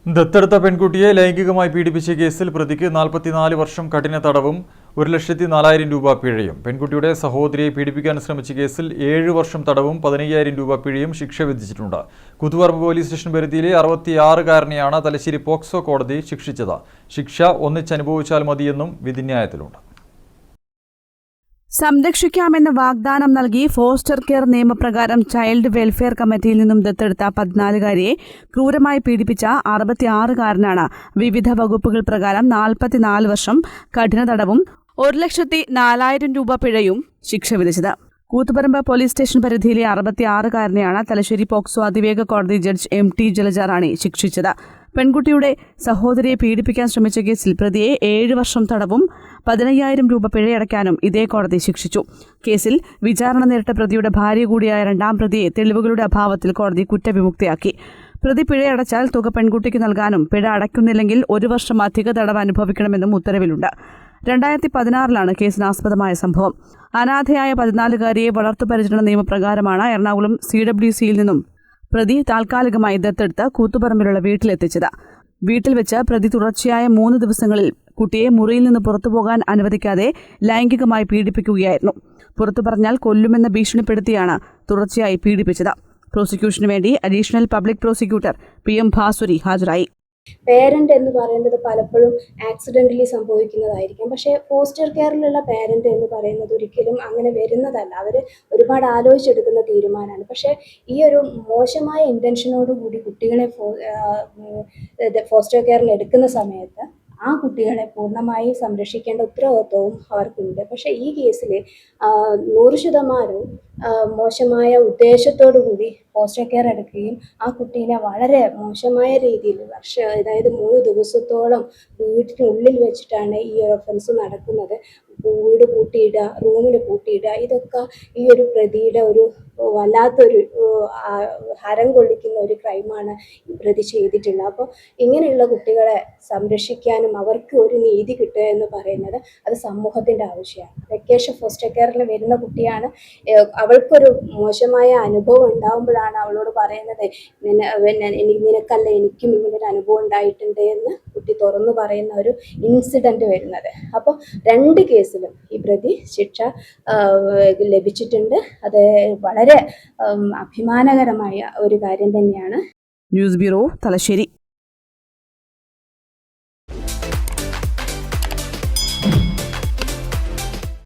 ദത്തെടുത്ത പെൺകുട്ടിയെ ലൈംഗികമായി പീഡിപ്പിച്ച കേസിൽ പ്രതിക്ക് 44 വർഷം കഠിന തടവും 1,04,000 രൂപ പിഴയും. പെൺകുട്ടിയുടെ സഹോദരിയെ പീഡിപ്പിക്കാൻ ശ്രമിച്ച കേസിൽ 7 വർഷം തടവും 15,000 രൂപ പിഴയും ശിക്ഷ വിധിച്ചിട്ടുണ്ട്. കൂത്തുപറമ്പ് പോലീസ് സ്റ്റേഷൻ പരിധിയിലെ 66-കാരനെയാണ് തലശ്ശേരി പോക്സോ കോടതി ശിക്ഷിച്ചത്. ശിക്ഷ ഒന്നിച്ചനുഭവിച്ചാൽ മതിയെന്നും വിധിന്യായത്തിലുണ്ട്. സംരക്ഷിക്കാമെന്ന് വാഗ്ദാനം നൽകി ഫോസ്റ്റർ കെയർ നിയമപ്രകാരം ചൈൽഡ് വെൽഫെയർ കമ്മിറ്റിയിൽ നിന്നും ദത്തെടുത്ത 14-കാരിയെ ക്രൂരമായി പീഡിപ്പിച്ച 66-കാരനാണ് വിവിധ വകുപ്പുകൾ പ്രകാരം 44 വർഷം കഠിന തടവും 1,04,000 രൂപ പിഴയും ശിക്ഷ വിധിച്ചത്. കൂത്തുപറമ്പ് പോലീസ് സ്റ്റേഷൻ പരിധിയിലെ 66-കാരനെയാണ് തലശ്ശേരി പോക്സോ അതിവേഗ കോടതി ജഡ്ജ് MT ജലജ റാണി ശിക്ഷിച്ചത്. പെൺകുട്ടിയുടെ സഹോദരിയെ പീഡിപ്പിക്കാൻ ശ്രമിച്ച കേസിൽ പ്രതിയെ 7 വർഷം തടവും 15,000 രൂപ പിഴയടയ്ക്കാനും ഇതേ കോടതി ശിക്ഷിച്ചു. കേസിൽ വിചാരണ നേരിട്ട പ്രതിയുടെ ഭാര്യ കൂടിയായ രണ്ടാം പ്രതിയെ തെളിവുകളുടെ അഭാവത്തിൽ കോടതി കുറ്റവിമുക്തയാക്കി. പ്രതി പിഴയടച്ചാൽ തുക പെൺകുട്ടിക്ക് നൽകാനും പിഴ അടയ്ക്കുന്നില്ലെങ്കിൽ 1 വർഷം അധിക തടവ് അനുഭവിക്കണമെന്നും ഉത്തരവിലുണ്ട്. 2016 കേസിനാസ്പദമായ സംഭവം. അനാഥയായ 14-കാരിയെ വളർത്തുപരിചരണ നിയമപ്രകാരമാണ് എറണാകുളം CWCയിൽ നിന്നും പ്രതി താൽക്കാലികമായി ദത്തെടുത്ത് കൂത്തുപറമ്പിലുള്ള വീട്ടിലെത്തിച്ചത്. വീട്ടിൽ വെച്ച് പ്രതി തുടർച്ചയായ 3 ദിവസങ്ങളിൽ കുട്ടിയെ മുറിയിൽ നിന്ന് പുറത്തുപോകാൻ അനുവദിക്കാതെ ലൈംഗികമായി പീഡിപ്പിക്കുകയായിരുന്നു. പുറത്തു പറഞ്ഞാൽ കൊല്ലുമെന്ന് ഭീഷണിപ്പെടുത്തിയാണ് തുടർച്ചയായി പീഡിപ്പിച്ചത്. പ്രോസിക്യൂഷനു വേണ്ടി additional public prosecutor PM Bhasuri ഹാജരായി. പേരന്റ് എന്ന് പറയുന്നത് പലപ്പോഴും ആക്സിഡന്റലി സംഭവിക്കുന്നതായിരിക്കും. പക്ഷേ ഫോസ്റ്റർ കെയറിലുള്ള പേരന്റ് എന്ന് പറയുന്നത് ഒരിക്കലും അങ്ങനെ വരുന്നതല്ല. അവർ ഒരുപാട് ആലോചിച്ചെടുക്കുന്ന തീരുമാനമാണ്. പക്ഷേ ഈ ഒരു മോശമായ ഇൻറ്റൻഷനോടുകൂടി കുട്ടികളെ ഫോസ്റ്റർ കെയറിൽ എടുക്കുന്ന സമയത്ത് ആ കുട്ടികളെ പൂർണ്ണമായി സംരക്ഷിക്കേണ്ട ഉത്തരവാദിത്വവും അവർക്കുണ്ട്. പക്ഷേ ഈ കേസിൽ 100% മോശമായ ഉദ്ദേശത്തോടു കൂടി ഫോസ്റ്റർ കെയർ എടുക്കുകയും ആ കുട്ടീനെ വളരെ മോശമായ രീതിയിൽ അതായത് 3 ദിവസത്തോളം വീട്ടിനുള്ളിൽ വെച്ചിട്ടാണ് ഈ ഒരു ഒഫൻസ് നടക്കുന്നത്. വീട് പൂട്ടിയിടുക, റൂമിൽ പൂട്ടിയിടുക, ഇതൊക്കെ ഈ ഒരു പ്രതിയുടെ ഒരു വല്ലാത്തൊരു ഹരം കൊള്ളിക്കുന്ന ഒരു ക്രൈമാണ് ഈ പ്രതി ചെയ്തിട്ടുള്ളത്. അപ്പോൾ ഇങ്ങനെയുള്ള കുട്ടികളെ സംരക്ഷിക്കാനും അവർക്ക് ഒരു നീതി കിട്ടുക എന്ന് പറയുന്നത് അത് സമൂഹത്തിൻ്റെ ആവശ്യമാണ്. വെക്കേഷൻ ഫോസ്റ്റർ കെയറിൽ വരുന്ന കുട്ടിയാണ്. അവൾക്കൊരു മോശമായ അനുഭവം ഉണ്ടാകുമ്പോഴാണ് അവളോട് പറയുന്നത്, നിനക്കല്ല എനിക്കും ഇങ്ങനൊരു അനുഭവം ഉണ്ടായിട്ടുണ്ട് എന്ന് കുട്ടി തുറന്നു പറയുന്ന ഒരു ഇൻസിഡൻറ്റ് വരുന്നത്. അപ്പോൾ 2 കേസിലും ഈ പ്രതി ശിക്ഷ ലഭിച്ചിട്ടുണ്ട്. അത് വളരെ അഭിമാനകരമായ ഒരു കാര്യം തന്നെയാണ്. News bureau, Thalassery.